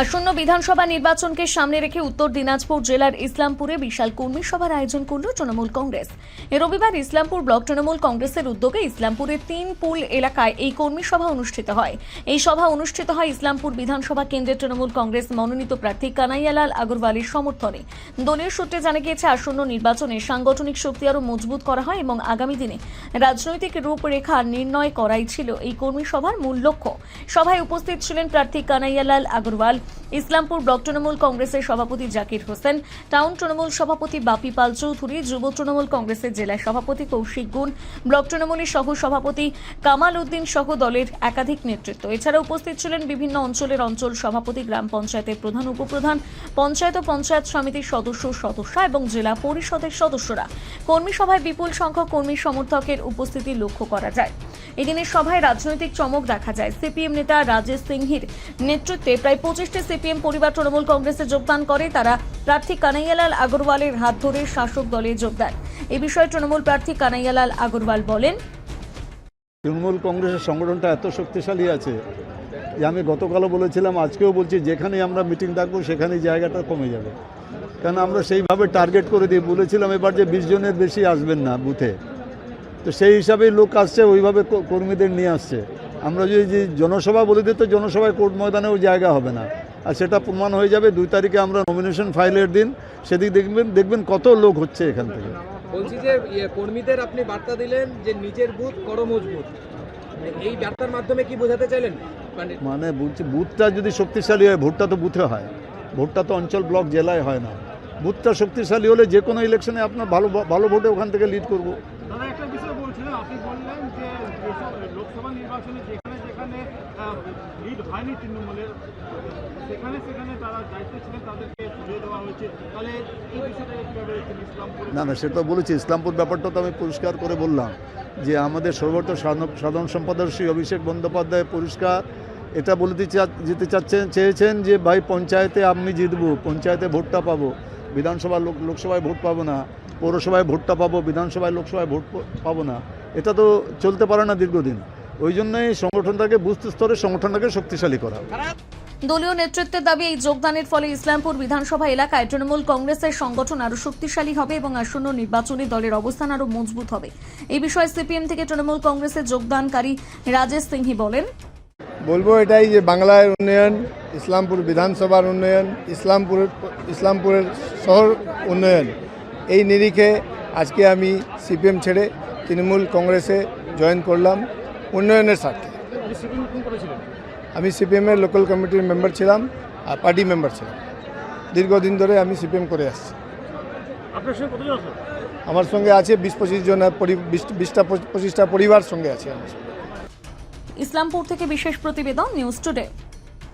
আসন্ন বিধানসভা নির্বাচনকে সামনে রেখে উত্তর দিনাজপুর জেলার ইসলামপুরে বিশাল কর্মী সভার আয়োজন করল তৃণমূল কংগ্রেস। রবিবার ইসলামপুর ব্লক তৃণমূল কংগ্রেসের উদ্যোগে ইসলামপুরের 3 পুল এলাকায় এই কর্মী সভা অনুষ্ঠিত হয়। এই সভা অনুষ্ঠিত হয় ইসলামপুর বিধানসভা কেন্দ্রের তৃণমূল কংগ্রেস মনোনীত প্রার্থী কানাইয়ালাল আগরওয়ালের সমর্থনে। দলীয় সূত্রে জানা গিয়েছে, আসন্ন নির্বাচনে সাংগঠনিক শক্তি আরও মজবুত করা হয় এবং আগামী দিনে রাজনৈতিক রূপরেখা নির্ণয় করাই ছিল এই কর্মী সভার মূল লক্ষ্য। সভায় উপস্থিত ছিলেন প্রার্থী কানাইয়ালাল আগরওয়াল, ইসলামপুর ব্লক তৃণমূল কংগ্রেসের সভাপতি জাকির হোসেন, টাউন তৃণমূল সভাপতি বাপি পাল চৌধুরী, যুব তৃণমূল কংগ্রেসের জেলা সভাপতি কৌশিক গুণ, ব্লক তৃণমূলের সহ সভাপতি কামাল উদ্দিন সহ দলের একাধিক নেতৃত্ব। এছাড়া উপস্থিত ছিলেন বিভিন্ন অঞ্চলের অঞ্চল সভাপতি, গ্রাম পঞ্চায়েতের প্রধান, উপপ্রধান, পঞ্চায়েত ও পঞ্চায়েত সমিতির সদস্যরা এবং জেলা পরিষদের সদস্যরা। কর্মী সভায় বিপুল সংখ্যক কর্মী সমর্থকের উপস্থিতি লক্ষ্য করা যায়। এদিনের সভায় রাজনৈতিক চমক দেখা যায়। সিপিএম নেতা রাজেশ সিংহির নেতৃত্বে প্রায় 25টি সিপিএম পরিবার তৃণমূল কংগ্রেসে যোগদান করে। তারা প্রার্থী কানাইয়ালাল আগরওয়ালের হাত ধরে শাসক দলে যোগদান। এ বিষয়ে তৃণমূল প্রার্থী কানাইয়ালাল আগরওয়াল বলেন, তৃণমূল কংগ্রেসের সংগঠনটা এত শক্তিশালী আছে যে আমি গতকালও বলেছিলাম, আজকেও বলছি, যেখানে আমরা মিটিং ডাকবো সেখানেই জায়গাটা কমে যাবে। কারণ আমরা সেইভাবে টার্গেট করে দিয়ে বলেছিলাম এবার যে 20 জনের বেশি আসবেন না বুথে, তো সেই হিসাবেই লোক আসছে, ওইভাবে কর্মীদের নিয়ে আসছে। আমরা যদি জনসভা বলে দিই তো জনসভায় কোর্ট ময়দানেও জায়গা হবে না, আর সেটা প্রমাণ হয়ে যাবে 2 তারিখে আমরা নমিনেশন ফাইলের দিন। সেদিক দেখবেন কত লোক হচ্ছে এখান থেকে। বলছি যে কর্মীদের আপনি বার্তা দিলেন যে নিজের বুথ করো মজবুত, এই বার্তার মাধ্যমে কি বোঝাতে চাইলেন? মানে বলছি, বুথটা যদি শক্তিশালী হয়, ভোটটা তো বুথে হয়, ভোটটা তো অঞ্চল ব্লক জেলায় হয় না। বুথটা শক্তিশালী হলে যে কোনো ইলেকশনে আপনার ভালো ভোটে ওখান থেকে লিড করবো। দাদা, একটা বিষয় বলছিলেন, আপনি বললেন যে লোকসভা নির্বাচনে যেখানে যেখানে লিড হয়নি তৃণমূলের, সেখানে তারা দায়িত্ব ছিলেন, তাদেরকে সরিয়ে দেওয়া হয়েছে। তাহলে এই বিষয়টা কীভাবে ইসলামপুর? না, সেটা বলেছি। ইসলামপুর ব্যাপারটা তো আমি পরিষ্কার করে বললাম যে আমাদের সর্বোচ্চ সাধারণ সম্পাদক শ্রী অভিষেক বন্দ্যোপাধ্যায় পরিষ্কার এটা বলে যেতে চেয়েছেন যে ভাই, পঞ্চায়েতে আমি জিতবো, পঞ্চায়েতে ভোটটা পাবো, বিধানসভা লোকসভায় ভোট পাবো না, পৌরসভায় ভোটটা পাবো, বিধানসভায় লোকসভায় ভোট পাবো না। এটা তো চলতে পারে না দীর্ঘদিন। ওই জন্যই সংগঠনটাকে বুথ স্তরে সংগঠনটাকে শক্তিশালী করা। দলীয় নেতৃত্বের দাবি, এই যোগদানের ফলে ইসলামপুর বিধানসভা এলাকায় তৃণমূল কংগ্রেসের সংগঠন আরও শক্তিশালী হবে এবং আসন্ন নির্বাচনে দলের অবস্থান আরও মজবুত হবে। এই বিষয়ে সিপিএম থেকে তৃণমূল কংগ্রেসের যোগদানকারী রাজেশ সিংহি বলেন, বলবো এটাই যে বাংলার উন্নয়ন, ইসলামপুর বিধানসভার উন্নয়ন, ইসলামপুরের শহর উন্নয়ন, এই নিরিখে আজকে আমি সিপিএম ছেড়ে তৃণমূল কংগ্রেসে জয়েন করলাম উন্নয়নের স্বার্থে। আমি সিপিএমের লোকাল কমিটির মেম্বার ছিলাম আর পার্টি মেম্বার ছিলাম। দীর্ঘদিন ধরে আমি সিপিএম করে আসছি। আপনার সঙ্গে কতজন আছে? আমার সঙ্গে আছে 20-25 জন, 20-25টা পরিবার সঙ্গে আছে আমার। ইসলামপুর থেকে বিশেষ প্রতিবেদন, নিউজ টুডে।